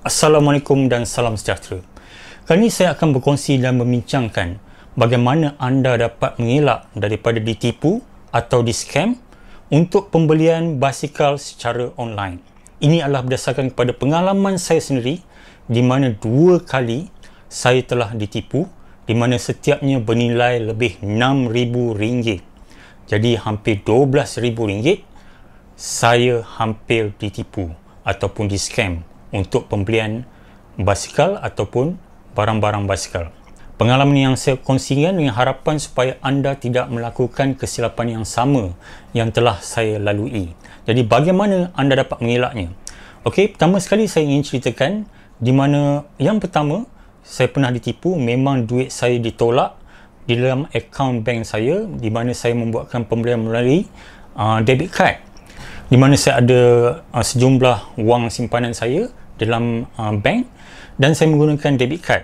Assalamualaikum dan salam sejahtera. Kali ini saya akan berkongsi dan membincangkan bagaimana anda dapat mengelak daripada ditipu atau di-scam untuk pembelian basikal secara online. Ini adalah berdasarkan kepada pengalaman saya sendiri di mana 2 kali saya telah ditipu, di mana setiapnya bernilai lebih RM6,000. Jadi hampir RM12,000 saya hampir ditipu ataupun di-scam untuk pembelian basikal ataupun barang-barang basikal. Pengalaman yang saya kongsikan dengan harapan supaya anda tidak melakukan kesilapan yang sama yang telah saya lalui. Jadi bagaimana anda dapat mengelaknya? Okey, pertama sekali saya ingin ceritakan di mana yang pertama saya pernah ditipu. Memang duit saya ditolak di dalam akaun bank saya, di mana saya membuatkan pembelian melalui debit card, di mana saya ada sejumlah wang simpanan saya dalam bank dan saya menggunakan debit card.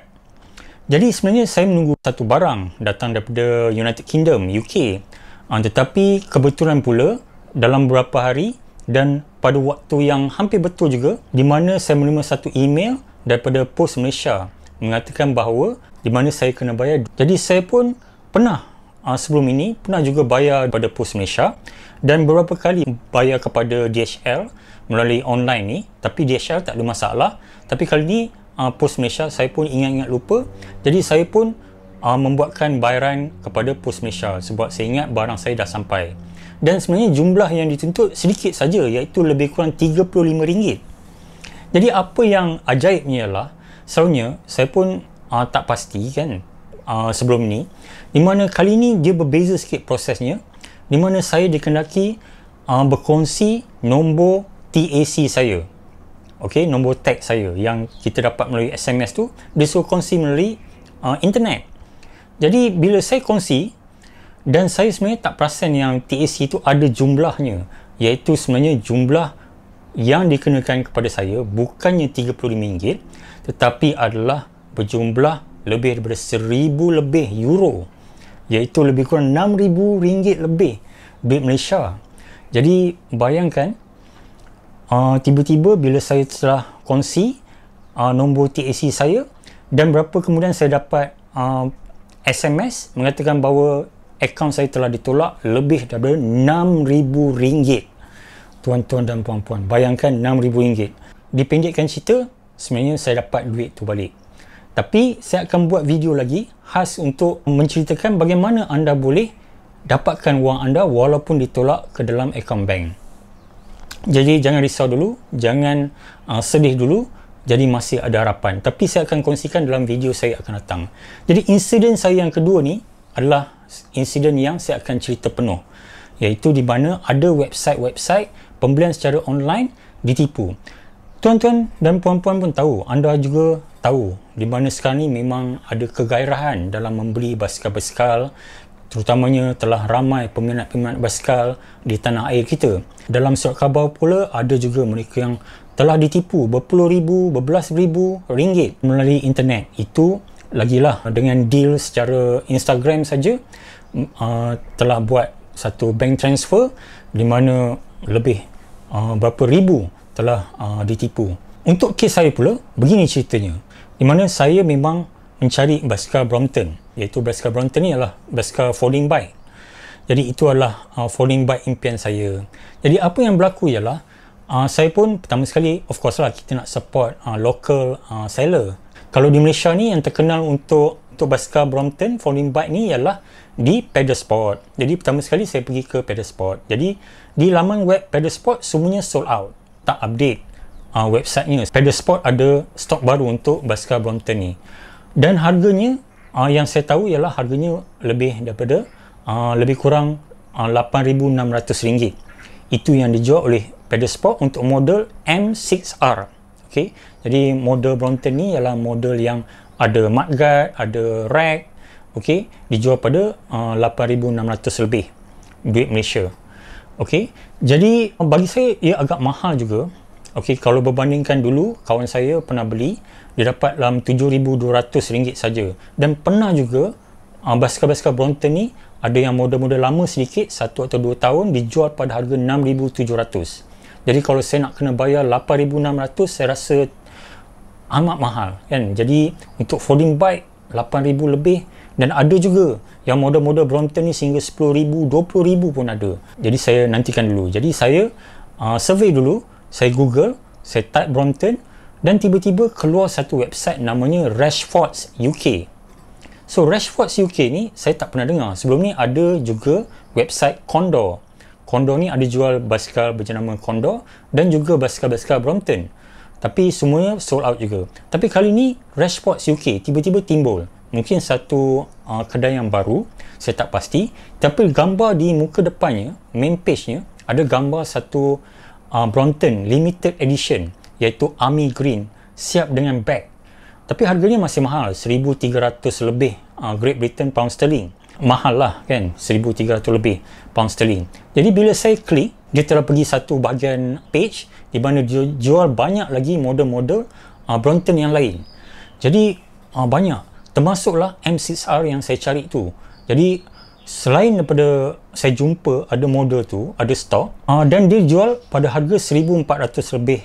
Jadi sebenarnya saya menunggu satu barang datang daripada United Kingdom, UK, tetapi kebetulan pula dalam beberapa hari dan pada waktu yang hampir betul juga, di mana saya menerima satu email daripada Pos Malaysia mengatakan bahawa di mana saya kena bayar. Jadi saya pun pernah sebelum ini pernah juga bayar kepada Pos Malaysia dan beberapa kali bayar kepada DHL melalui online ni, tapi DHL tak ada masalah. Tapi kali ni Pos Malaysia saya pun ingat-ingat lupa, jadi saya pun membuatkan bayaran kepada Pos Malaysia sebab saya ingat barang saya dah sampai. Dan sebenarnya jumlah yang dituntut sedikit saja, iaitu lebih kurang RM35. Jadi apa yang ajaibnya ialah, selalunya saya pun tak pasti kan sebelum ni, di mana kali ni dia berbeza sikit prosesnya, di mana saya dikendaki berkongsi nombor TAC saya. Okey, nombor tag saya yang kita dapat melalui SMS tu, dia suruh kongsi melalui internet. Jadi bila saya kongsi, dan saya sebenarnya tak perasan yang TAC itu ada jumlahnya, iaitu sebenarnya jumlah yang dikenakan kepada saya bukannya RM35, tetapi adalah berjumlah lebih daripada 1,000 lebih euro, iaitu lebih kurang RM6,000 lebih duit Malaysia. Jadi bayangkan, tiba-tiba bila saya telah kongsi nombor TAC saya, dan berapa kemudian saya dapat SMS mengatakan bahawa akaun saya telah ditolak lebih daripada RM6,000. Tuan-tuan dan puan-puan, bayangkan RM6,000. Dipendekkan cerita, sebenarnya saya dapat duit tu balik. Tapi saya akan buat video lagi khas untuk menceritakan bagaimana anda boleh dapatkan wang anda walaupun ditolak ke dalam akaun bank. Jadi jangan risau dulu, jangan sedih dulu. Jadi masih ada harapan. Tapi saya akan kongsikan dalam video saya akan datang. Jadi insiden saya yang kedua ni adalah insiden yang saya akan cerita penuh, iaitu di mana ada website-website pembelian secara online ditipu. Tuan-tuan dan puan-puan pun tahu, anda juga tahu, di mana sekarang ni memang ada kegairahan dalam membeli basikal-basikal. Terutamanya telah ramai peminat-peminat basikal di tanah air kita. Dalam surat khabar pula ada juga mereka yang telah ditipu berpuluh ribu, berbelas ribu ringgit melalui internet. Itu lagilah dengan deal secara Instagram saja, telah buat satu bank transfer di mana lebih berapa ribu telah ditipu. Untuk kes saya pula, begini ceritanya. Di mana saya memang mencari basikal Brompton, iaitu basikal Brompton ni adalah basikal folding bike. Jadi itu adalah folding bike impian saya. Jadi apa yang berlaku ialah, saya pun pertama sekali, of course lah, kita nak support local seller. Kalau di Malaysia ni yang terkenal untuk basikal Brompton folding bike ni ialah di Pedal Sport. Jadi pertama sekali saya pergi ke Pedal Sport. Jadi di laman web Pedal Sport semuanya sold out, tak update websitenya. Pedal Sport ada stok baru untuk basikal Brompton ni, dan harganya yang saya tahu ialah harganya lebih daripada lebih kurang RM8,600. Itu yang dijual oleh Pedal Sport untuk model M6R. Okey, jadi model Brompton ni ialah model yang ada mudguard, ada rack. Okey, dijual pada RM8,600 lebih duit Malaysia. Okey, jadi bagi saya ia agak mahal juga. Okey, kalau berbandingkan dulu kawan saya pernah beli, dia dapat dalam RM7,200 saja. Dan pernah juga basikal-basikal Brompton ni ada yang model-model lama sedikit, 1 atau 2 tahun, dijual pada harga RM6,700. Jadi kalau saya nak kena bayar RM8,600, saya rasa amat mahal kan. Jadi untuk folding bike 8,000 lebih, dan ada juga yang model-model Brompton ni sehingga 10,000, 20,000 pun ada. Jadi saya nantikan dulu. Jadi saya survey dulu, saya Google, saya type Brompton, dan tiba-tiba keluar satu website namanya Rashfords UK. So Rashfords UK ni saya tak pernah dengar. Sebelum ni ada juga website Condor. Condor ni ada jual basikal berjenama Condor dan juga basikal-basikal Brompton. Tapi semuanya sold out juga. Tapi kali ni Rashfords UK tiba-tiba timbul. Mungkin satu kedai yang baru, saya tak pasti. Tapi gambar di muka depannya, main page-nya, ada gambar satu Brompton limited edition, iaitu Army Green, siap dengan bag. Tapi harganya masih mahal, 1,300 lebih Great Britain pound sterling. Mahal lah kan, 1,300 lebih pound sterling. Jadi bila saya klik, dia telah pergi satu bahagian page di mana dia jual banyak lagi model-model Brompton yang lain. Jadi banyak, termasuklah M6R yang saya cari tu. Jadi selain daripada saya jumpa ada model tu, ada stok, dan dia jual pada harga 1,400 lebih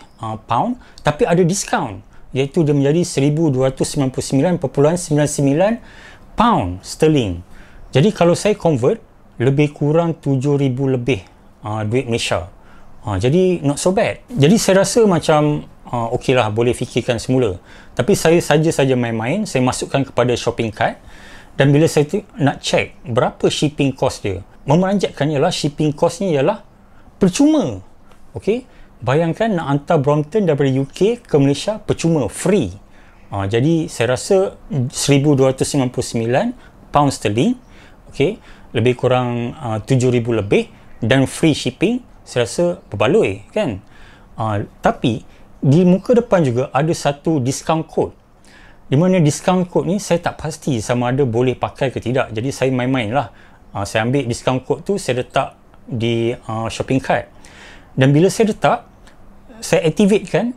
pound, tapi ada diskaun, iaitu dia menjadi 1,299.99 pound sterling. Jadi kalau saya convert, lebih kurang 7,000 lebih duit Malaysia. Jadi not so bad. Jadi saya rasa macam okey lah, boleh fikirkan semula. Tapi saya saja main-main, saya masukkan kepada shopping cart, dan bila saya nak check berapa shipping cost dia, memanjatkan ialah shipping cost ni ialah percuma. Okey, bayangkan nak hantar Brompton daripada UK ke Malaysia percuma, free. Jadi saya rasa 1,299 pound sterling, okey, lebih kurang 7,000 lebih, dan free shipping, saya rasa berbaloi kan. Tapi di muka depan juga ada satu discount code, di mana discount code ni saya tak pasti sama ada boleh pakai ke tidak. Jadi saya main-main lah, saya ambil discount code tu, saya letak di shopping cart, dan bila saya letak, saya activate kan,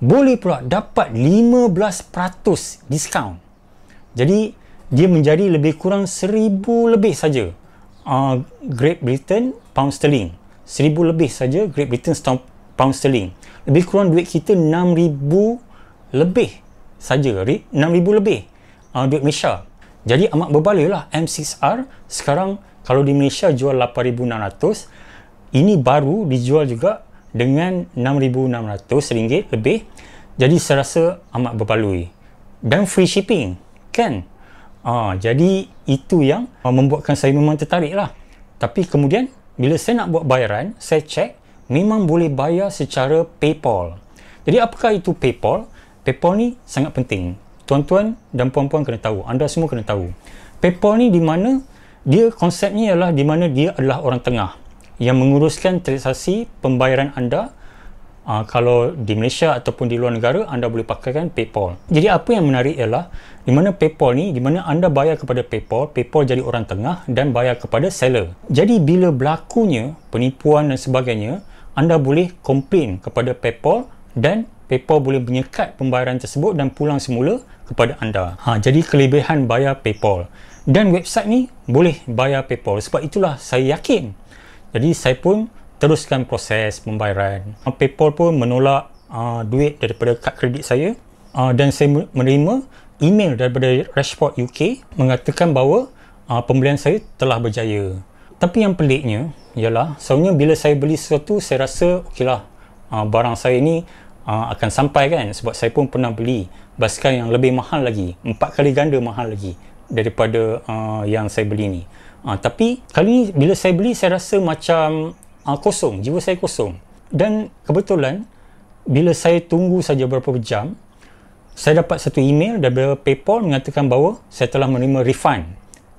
boleh pula dapat 15% discount. Jadi dia menjadi lebih kurang 1,000 lebih saja Great Britain pound sterling. 1,000 lebih saja Great Britain pound sterling. Lebih kurang duit kita 6,000 lebih saja, 6,000 lebih duit Malaysia. Jadi amat berbaloi lah. M6R sekarang kalau di Malaysia jual 8,600, ini baru dijual juga dengan 6,600 ringgit lebih. Jadi saya rasa amat berbaloi, dan free shipping kan. Jadi itu yang membuatkan saya memang tertarik lah. Tapi kemudian bila saya nak buat bayaran, saya cek memang boleh bayar secara PayPal. Jadi apakah itu PayPal? PayPal ni sangat penting. Tuan-tuan dan puan-puan kena tahu, anda semua kena tahu. PayPal ni di mana dia, konsepnya ialah di mana dia adalah orang tengah yang menguruskan transaksi pembayaran anda. Kalau di Malaysia ataupun di luar negara, anda boleh pakaikan PayPal. Jadi apa yang menarik ialah di mana PayPal ni, di mana anda bayar kepada PayPal, PayPal jadi orang tengah dan bayar kepada seller. Jadi bila berlakunya penipuan dan sebagainya, anda boleh komplain kepada PayPal dan PayPal boleh menyekat pembayaran tersebut dan pulang semula kepada anda. Jadi kelebihan bayar PayPal. Dan website ni boleh bayar PayPal. Sebab itulah saya yakin. Jadi saya pun teruskan proses pembayaran. PayPal pun menolak duit daripada kad kredit saya, dan saya menerima email daripada Rashfords UK mengatakan bahawa pembelian saya telah berjaya. Tapi yang peliknya ialah, soalnya bila saya beli sesuatu, saya rasa okeylah, barang saya ni akan sampai kan, sebab saya pun pernah beli basikal yang lebih mahal lagi, 4 kali ganda mahal lagi daripada yang saya beli ni. Tapi kali ni bila saya beli, saya rasa macam kosong, jiwa saya kosong. Dan kebetulan bila saya tunggu saja beberapa jam, saya dapat satu email daripada PayPal mengatakan bahawa saya telah menerima refund.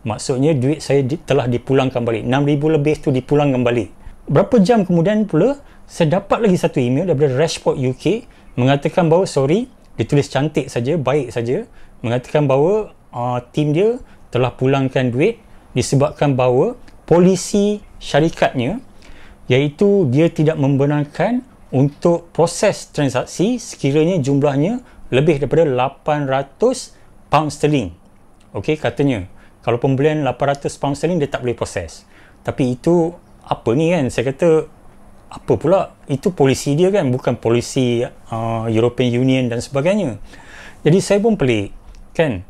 Maksudnya duit saya telah dipulangkan balik, 6,000 lebih tu dipulangkan balik. Berapa jam kemudian pula, saya dapat lagi satu email daripada Rashfords UK mengatakan bahawa sorry, dia tulis cantik saja, baik saja, mengatakan bahawa tim dia telah pulangkan duit disebabkan bahawa polisi syarikatnya, iaitu dia tidak membenarkan untuk proses transaksi sekiranya jumlahnya lebih daripada 800 pound sterling. Okey, katanya kalau pembelian 800 pound sterling dia tak boleh proses. Tapi itu apa ni kan, saya kata apa pula, itu polisi dia kan, bukan polisi European Union dan sebagainya. Jadi saya pun pelik, kan?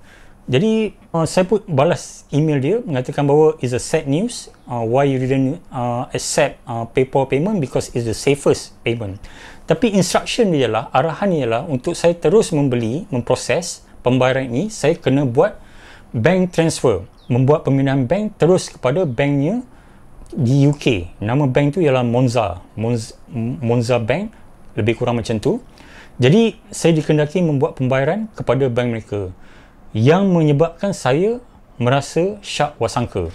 Jadi saya pun balas email dia mengatakan bahawa it's a sad news, why you didn't accept PayPal payment, because it's the safest payment. Tapi instruction dia lah, arahan dia lah, untuk saya terus memproses pembayaran ini, saya kena buat bank transfer, membuat pemindahan bank terus kepada banknya di UK. Nama bank tu ialah Monza Bank, lebih kurang macam tu. Jadi saya dikendaki membuat pembayaran kepada bank mereka, yang menyebabkan saya merasa syak wasangka.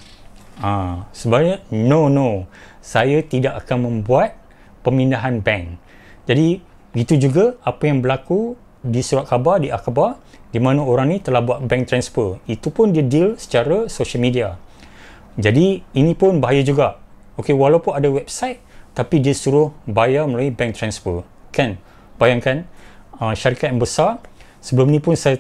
Sebenarnya no, saya tidak akan membuat pemindahan bank. Jadi itu juga apa yang berlaku di surat khabar, di akhbar, di mana orang ni telah buat bank transfer. Itu pun dia deal secara social media. Jadi ini pun bahaya juga. Okey, walaupun ada website, tapi dia suruh bayar melalui bank transfer, kan? Bayangkan, syarikat yang besar. Sebelum ni pun saya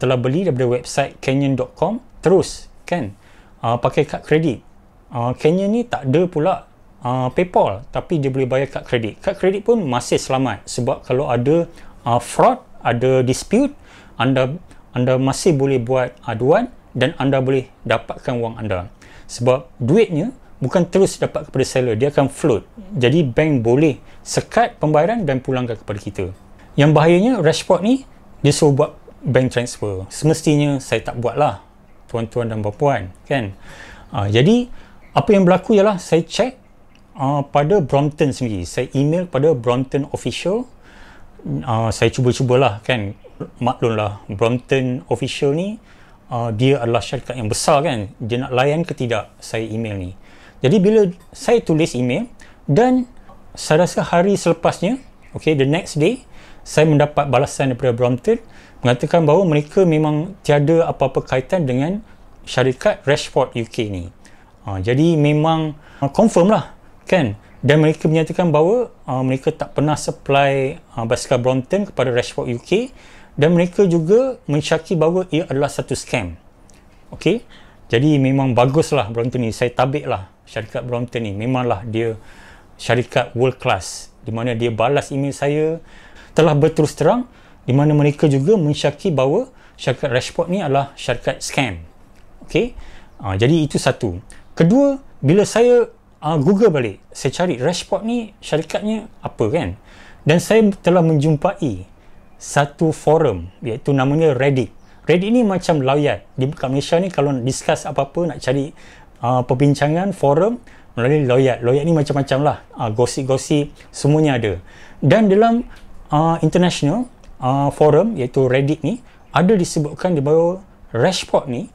telah beli daripada website Canyon.com terus, kan? Pakai kad kredit. Canyon ni tak ada pula PayPal, tapi dia boleh bayar kad kredit. Kad kredit pun masih selamat, sebab kalau ada fraud, ada dispute, anda masih boleh buat aduan dan anda boleh dapatkan wang anda. Sebab duitnya bukan terus dapat kepada seller, dia akan float. Jadi bank boleh sekat pembayaran dan pulangkan kepada kita. Yang bahayanya, Rashport ni dia suruh buat bank transfer. Semestinya saya tak buat lah, tuan-tuan dan puan-puan, kan? Jadi apa yang berlaku ialah saya check pada Brompton sendiri. Saya email pada Brompton official. Saya cuba-cubalah, kan? Maklumlah, Brompton official ni dia adalah syarikat yang besar, kan? Dia nak layan ke tidak saya email ni. Jadi bila saya tulis email, dan saya rasa hari selepasnya, okay, the next day, saya mendapat balasan daripada Brompton mengatakan bahawa mereka memang tiada apa-apa kaitan dengan syarikat Rashport UK ni. Jadi memang confirm lah, kan? Dan mereka menyatakan bahawa mereka tak pernah supply basikal Brompton kepada Rashport UK, dan mereka juga mensyaki bahawa ia adalah satu scam. Okey, jadi memang baguslah Brompton ni. Saya tabiklah syarikat Brompton ni. Memanglah dia syarikat world class, di mana dia balas email saya, telah berterus terang, di mana mereka juga mensyaki bahawa syarikat Rashport ni adalah syarikat scam. Okey, jadi itu satu. Kedua, bila saya Google balik, saya cari Rashport ni syarikatnya apa, kan? Dan saya telah menjumpai satu forum, iaitu namanya Reddit. Reddit ni macam Lowyat. Di Malaysia ni kalau nak discuss apa-apa, nak cari perbincangan forum melalui Lowyat. Lowyat ni macam-macam lah, gosip-gosip semuanya ada. Dan dalam international forum, iaitu Reddit ni, ada disebutkan bahawa Rashport ni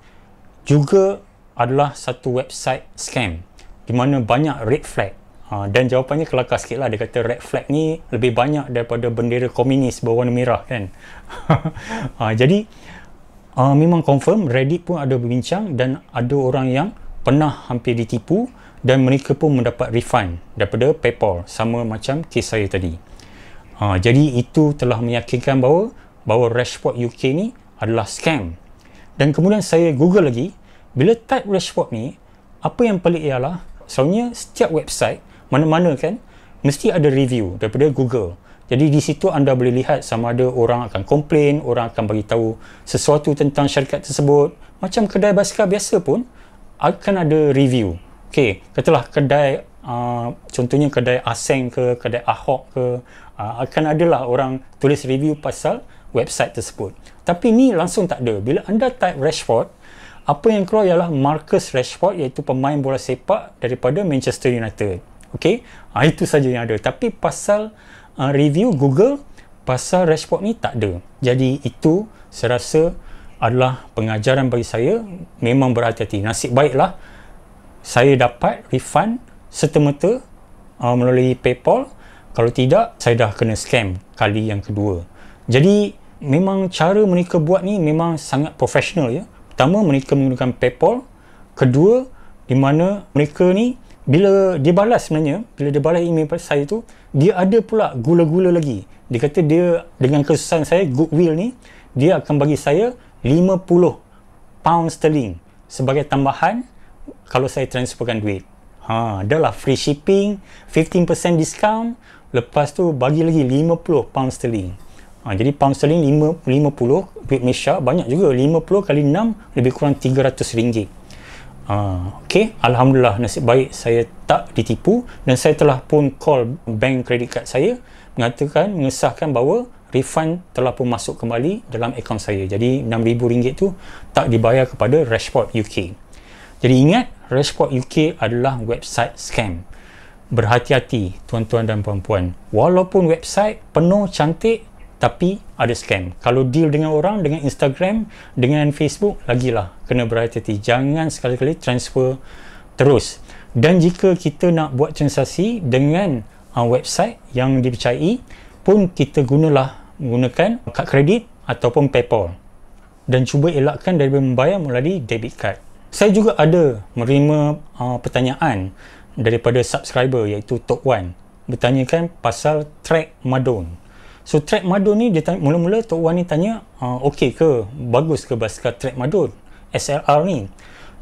juga adalah satu website scam, di mana banyak red flag. Dan jawapannya kelakar sikit lah. Dia kata red flag ni lebih banyak daripada bendera komunis berwarna merah, kan? Jadi memang confirm Reddit pun ada berbincang, dan ada orang yang pernah hampir ditipu, dan mereka pun mendapat refund daripada PayPal, sama macam kes saya tadi. Jadi itu telah meyakinkan bahawa Rashport UK ni adalah scam. Dan kemudian saya Google lagi. Bila type Rashport ni, apa yang pelik ialah, selalunya setiap website mana-mana, kan, mesti ada review daripada Google. Jadi di situ anda boleh lihat sama ada orang akan komplain, orang akan bagi tahu sesuatu tentang syarikat tersebut. Macam kedai basikal biasa pun akan ada review. Okey, katalah kedai contohnya kedai Aseng ke, kedai Ahok ke, akan adalah orang tulis review pasal website tersebut. Tapi ni langsung tak ada. Bila anda type Rashport, apa yang keluar ialah Marcus Rashford, iaitu pemain bola sepak daripada Manchester United. Okey, itu saja yang ada. Tapi pasal review Google pasal Rashford ni tak ada. Jadi itu saya rasa adalah pengajaran bagi saya, memang berhati-hati. Nasib baiklah saya dapat refund serta-merta melalui PayPal. Kalau tidak, saya dah kena scam kali yang kedua. Jadi memang cara mereka buat ni memang sangat profesional, ya. Pertama, mereka menggunakan PayPal. Kedua, di mana mereka ni bila dia balas, sebenarnya bila dia balas email pada saya tu, dia ada pula gula-gula lagi. Dia kata dia dengan kesusahan saya, goodwill ni, dia akan bagi saya 50 pound sterling sebagai tambahan kalau saya transferkan duit. Adalah free shipping, 15% discount, lepas tu bagi lagi 50 pound sterling. Jadi pound sterling 50, duit Malaysia banyak juga, 50 kali 6 lebih kurang RM300. Okey, Alhamdulillah, nasib baik saya tak ditipu, dan saya telah pun call bank credit card saya mengesahkan bahawa refund telah pun masuk kembali dalam akaun saya. Jadi RM6,000 tu tak dibayar kepada Rashport UK. Jadi ingat, Rashport UK adalah website scam. Berhati-hati tuan-tuan dan puan-puan. Walaupun website penuh cantik, tapi ada scam. Kalau deal dengan orang, dengan Instagram, dengan Facebook, lagilah kena berhati-hati. Jangan sekali-kali transfer terus. Dan jika kita nak buat transaksi dengan website yang dipercayai, pun kita gunakan kad kredit ataupun PayPal. Dan cuba elakkan daripada membayar melalui debit card. Saya juga ada menerima pertanyaan daripada subscriber, iaitu Tok Wan, bertanyakan pasal track Madon. So track Madon ni, dia mula-mula Tok Wan ni tanya, okey ke, bagus ke basikal track Madon SLR ni?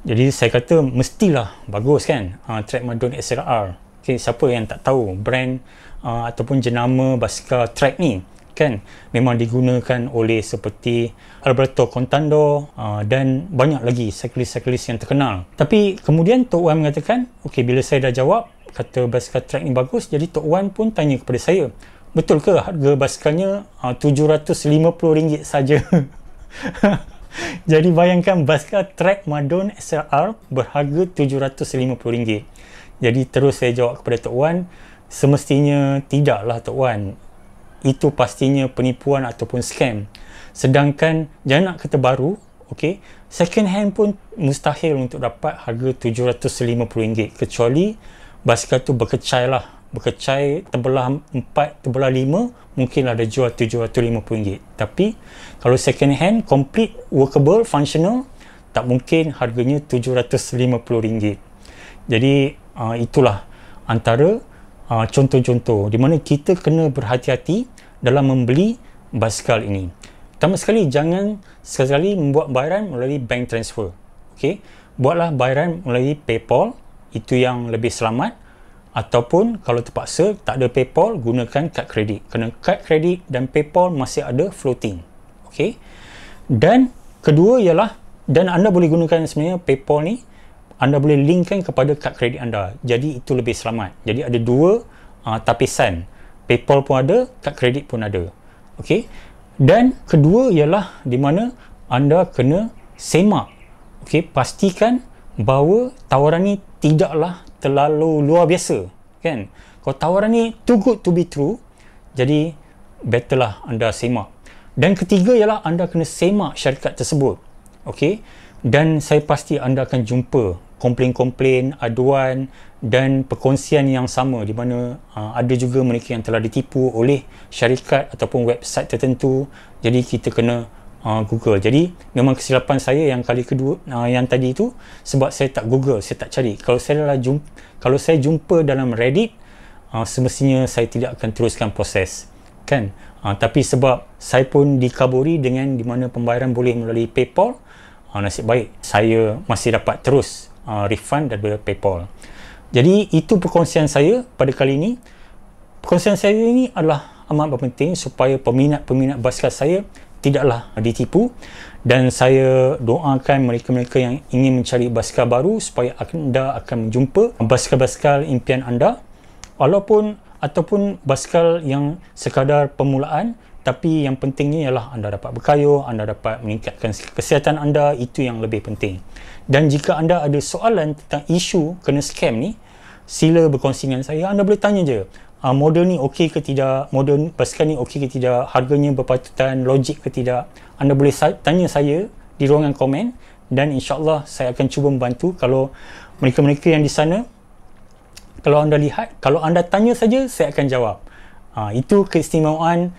Jadi saya kata mestilah bagus kan, track Madon SLR. Okay, siapa yang tak tahu brand ataupun jenama basikal track ni kan? Memang digunakan oleh seperti Alberto Contador dan banyak lagi cyclist-cyclist yang terkenal. Tapi kemudian Tok Wan mengatakan, okey, bila saya dah jawab kata basikal track ni bagus, jadi Tok Wan pun tanya kepada saya, betul ke harga basikalnya RM750 saja? Jadi bayangkan, basikal track Madon SLR berharga RM750. Jadi terus saya jawab kepada Tok Wan, semestinya tidaklah Tok Wan, itu pastinya penipuan ataupun scam. Sedangkan jangan nak kata baru, okey, second hand pun mustahil untuk dapat harga RM750, kecuali basikal tu berkecai terbelah 4, terbelah 5, mungkin ada jual RM750. Tapi kalau second hand complete workable, functional, tak mungkin harganya RM750. Jadi itulah antara contoh-contoh di mana kita kena berhati-hati dalam membeli basikal ini. Pertama sekali, jangan sekali membuat bayaran melalui bank transfer. Okey, buatlah bayaran melalui PayPal, itu yang lebih selamat. Ataupun kalau terpaksa tak ada PayPal, gunakan kad kredit, kerana kad kredit dan PayPal masih ada floating. Okey, dan kedua ialah, dan anda boleh gunakan sebenarnya PayPal ni, anda boleh linkkan kepada kad kredit anda, jadi itu lebih selamat. Jadi ada dua tapisan, PayPal pun ada, kad kredit pun ada. Okey, dan kedua ialah di mana anda kena semak. Okey, pastikan bahawa tawaran ni tidaklah terlalu luar biasa, kan? Kalau tawaran ni too good to be true, jadi betterlah anda semak. Dan ketiga ialah anda kena semak syarikat tersebut. Okey, dan saya pasti anda akan jumpa komplain-komplain, aduan dan perkongsian yang sama, di mana ada juga mereka yang telah ditipu oleh syarikat ataupun website tertentu. Jadi kita kena Google. Jadi memang kesilapan saya yang kali kedua, yang tadi itu, sebab saya tak Google, saya tak cari. Kalau saya jumpa dalam Reddit, semestinya saya tidak akan teruskan proses, kan? Tapi sebab saya pun dikaburi dengan di mana pembayaran boleh melalui PayPal, nasib baik saya masih dapat terus refund daripada PayPal. Jadi itu perkongsian saya pada kali ini. Perkongsian saya ini adalah amat berpenting supaya peminat-peminat basikal saya tidaklah ditipu, dan saya doakan mereka-mereka yang ingin mencari basikal baru supaya anda akan menjumpa basikal-basikal impian anda, ataupun basikal yang sekadar permulaan, tapi yang pentingnya ialah anda dapat berkayuh, anda dapat meningkatkan kesihatan anda, itu yang lebih penting. Dan jika anda ada soalan tentang isu kena scam ni, sila berkongsi dengan saya. Anda boleh tanya je, model ni okey ke tidak, model basikal ni okey ke tidak, harganya berpatutan, logik ke tidak. Anda boleh tanya saya di ruangan komen, dan insyaAllah saya akan cuba membantu. Kalau mereka-mereka yang di sana, kalau anda lihat, kalau anda tanya saja, saya akan jawab. Itu keistimewaan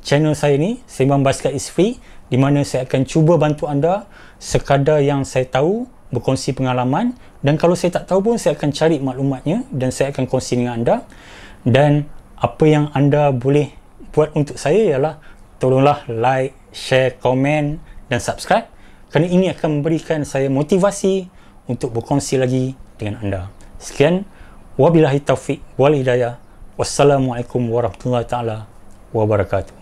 channel saya ni, Sembang Basikal is Free, di mana saya akan cuba bantu anda sekadar yang saya tahu, berkongsi pengalaman, dan kalau saya tak tahu pun saya akan cari maklumatnya dan saya akan kongsi dengan anda. Dan apa yang anda boleh buat untuk saya ialah tolonglah like, share, komen dan subscribe, kerana ini akan memberikan saya motivasi untuk berkongsi lagi dengan anda. Sekian, wabillahi taufiq wal hidayah. Wassalamualaikum warahmatullahi taala wabarakatuh.